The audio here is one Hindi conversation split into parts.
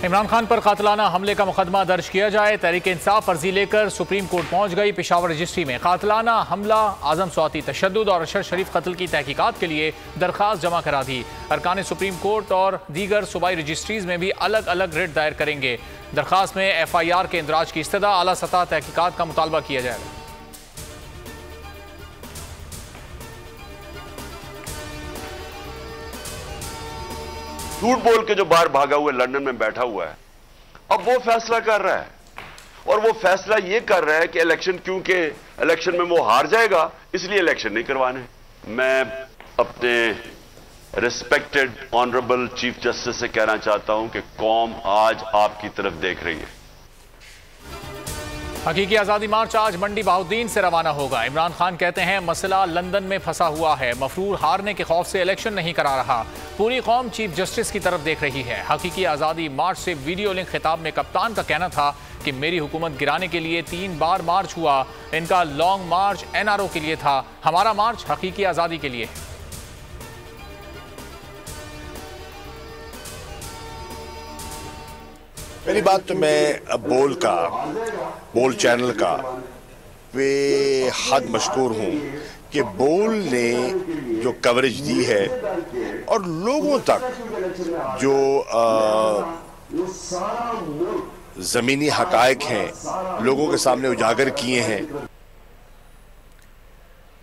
इमरान खान पर कातिलाना हमले का मुकदमा दर्ज किया जाए। तहरीक इंसाफ अर्जी लेकर सुप्रीम कोर्ट पहुंच गई। पेशावर रजिस्ट्री में कातिलाना हमला, आजम स्वाति तशद्दुद और अरशद शरीफ कत्ल की तहकीकात के लिए दरख्वास्त जमा करा दी। अरकान सुप्रीम कोर्ट और दीगर सूबाई रजिस्ट्रीज में भी अलग अलग रिट दायर करेंगे। दरख्वास्त में FIR के इंदराज की इस्तदा, आला सतह तहकीकात का मुतालबा किया जाएगा। झूठ बोल के जो बाहर भागा हुआ लंदन में बैठा हुआ है, अब वो फैसला कर रहा है और वो फैसला ये कर रहा है कि इलेक्शन, क्योंकि इलेक्शन में वो हार जाएगा इसलिए इलेक्शन नहीं करवाने। मैं अपने रिस्पेक्टेड ऑनरेबल चीफ जस्टिस से कहना चाहता हूं कि कौम आज आपकी तरफ देख रही है। हकीकी आज़ादी मार्च आज मंडी बहाउद्दीन से रवाना होगा। इमरान खान कहते हैं मसला लंदन में फंसा हुआ है, मफरूर हारने के खौफ से इलेक्शन नहीं करा रहा। पूरी कौम चीफ जस्टिस की तरफ देख रही है। हकीकी आज़ादी मार्च से वीडियो लिंक खिताब में कप्तान का कहना था कि मेरी हुकूमत गिराने के लिए 3 बार मार्च हुआ। इनका लॉन्ग मार्च NRO के लिए था, हमारा मार्च हकीकी आज़ादी के लिए है। पहली बात तो मैं बोल चैनल का बेहद मशकूर हूँ कि बोल ने जो कवरेज दी है और लोगों तक जो ज़मीनी हकायक हैं लोगों के सामने उजागर किए हैं।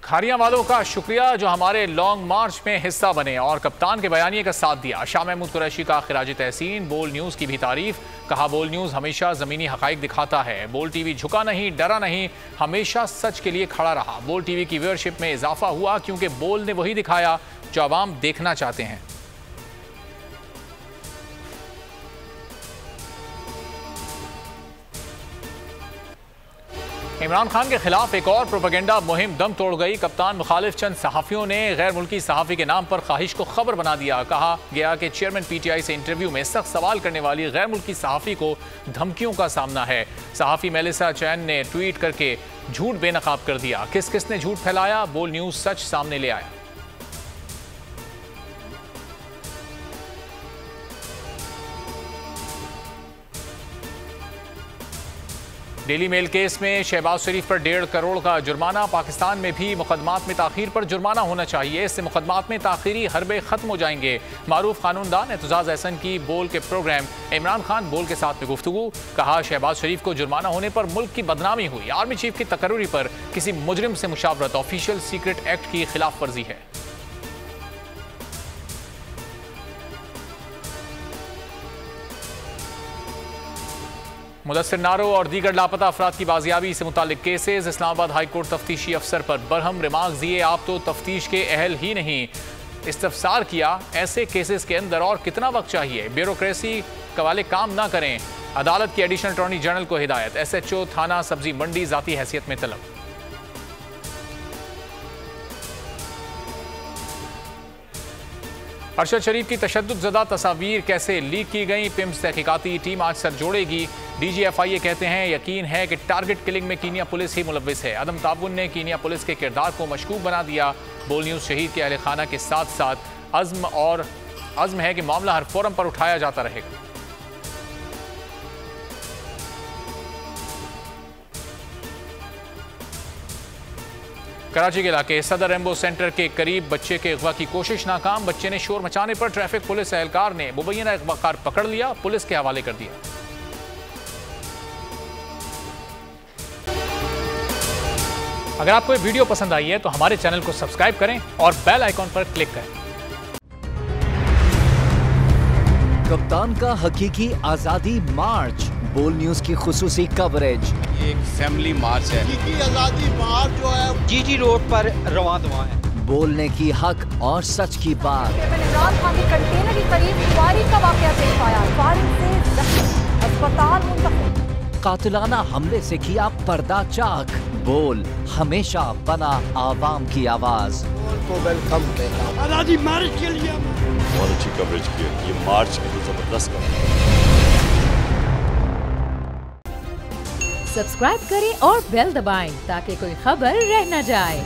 खारियां वालों का शुक्रिया जो हमारे लॉन्ग मार्च में हिस्सा बने और कप्तान के बयानिए का साथ दिया। शाह महमूद कुरैशी का खिराज तहसीन। बोल न्यूज़ की भी तारीफ, कहा बोल न्यूज़ हमेशा ज़मीनी हकाइक दिखाता है। बोल TV झुका नहीं, डरा नहीं, हमेशा सच के लिए खड़ा रहा। बोल TV की व्यूअरशिप में इजाफा हुआ क्योंकि बोल ने वही दिखाया जो आवाम देखना चाहते हैं। इमरान खान के खिलाफ एक और प्रोपेगेंडा मुहिम दम तोड़ गई। कप्तान मुखालिफ चंद सहाफ़ियों ने गैर मुल्की सहाफ़ी के नाम पर ख्वाहिश को खबर बना दिया। कहा गया कि चेयरमैन PTI से इंटरव्यू में सख्त सवाल करने वाली गैर मुल्की सहाफ़ी को धमकियों का सामना है। सहाफ़ी मेलिसा चैन ने ट्वीट करके झूठ बेनकाब कर दिया। किस किस ने झूठ फैलाया, बोल न्यूज़ सच सामने ले आया। डेली मेल केस में शहबाज शरीफ पर 1.5 करोड़ का जुर्माना। पाकिस्तान में भी मुकदमात में ताखीर पर जुर्माना होना चाहिए, इससे मुकदमात में ताखीरी हरबे खत्म हो जाएंगे। मारूफ कानूनदान एतजाज एहसन की बोल के प्रोग्राम इमरान खान बोल के साथ में गुफ्तगू। कहा शहबाज शरीफ को जुर्माना होने पर मुल्क की बदनामी हुई। आर्मी चीफ की तकर्री पर किसी मुजरिम से मुशावरत ऑफिशियल सीक्रेट एक्ट की खिलाफ वर्जी है। मुदस्सिर नारो और दीगर लापता अफराद की बाजियाबी से मुतालिक केसेस। इस्लामाबाद हाई कोर्ट तफ्तीशी अफसर पर बरहम रिमार्क्स दिए, आप तो तफ्तीश के अहल ही नहीं। इस्तफसार किया, ऐसे केसेस के अंदर और कितना वक्त चाहिए, ब्यूरोक्रेसी के वाले काम ना करें। अदालत की एडिशनल अटॉर्नी जनरल को हिदायत। SHO थाना सब्जी मंडी जाती हैसियत में तलब। अरशद शरीफ की तशद्दुद तस्वीर कैसे लीक की गई, पिम्स तहकीकाती टीम आज सर जोड़ेगी। DG FIA कहते हैं यकीन है कि टारगेट किलिंग में कीनिया पुलिस ही मुलव्विस है। अदम ताउन ने कीनिया पुलिस के किरदार को मशकूक बना दिया। बोल न्यूज़ शहीद के अहल खाना के साथ साथ अज़्म है कि मामला हर फोरम पर उठाया जाता रहेगा। कराची के इलाके सदर रेम्बो सेंटर के करीब बच्चे के अगवा की कोशिश नाकाम। बच्चे ने शोर मचाने पर ट्रैफिक पुलिस एहलकार ने मुबैना अगवाकार पकड़ लिया, पुलिस के हवाले कर दिया। अगर आपको ये वीडियो पसंद आई है तो हमारे चैनल को सब्सक्राइब करें और बेल आइकॉन पर क्लिक करें। कप्तान का हकीकी आजादी मार्च, बोल न्यूज की खुसूसी कवरेज। ये एक फैमिली मार्च है। हकीकी आजादी मार्च जो है GG रोड पर रवां दवा है। बोलने की हक और सच की बात। इमरान खान के कंटेनर के करीब फायरिंग का वाकया पेश आया, फायरिंग से जख्मी, अस्पताल मुंतकिल। कातिलाना हमले से किया पर्दा चाक, बोल हमेशा बना आवाम की आवाज। को वेलकम देगा आजादी मार्च के लिए। बहुत अच्छी कवरेज की है, ये मार्च की तो जबरदस्त कवरेज। सब्सक्राइब करें और बेल दबाएं ताकि कोई खबर रह न जाए।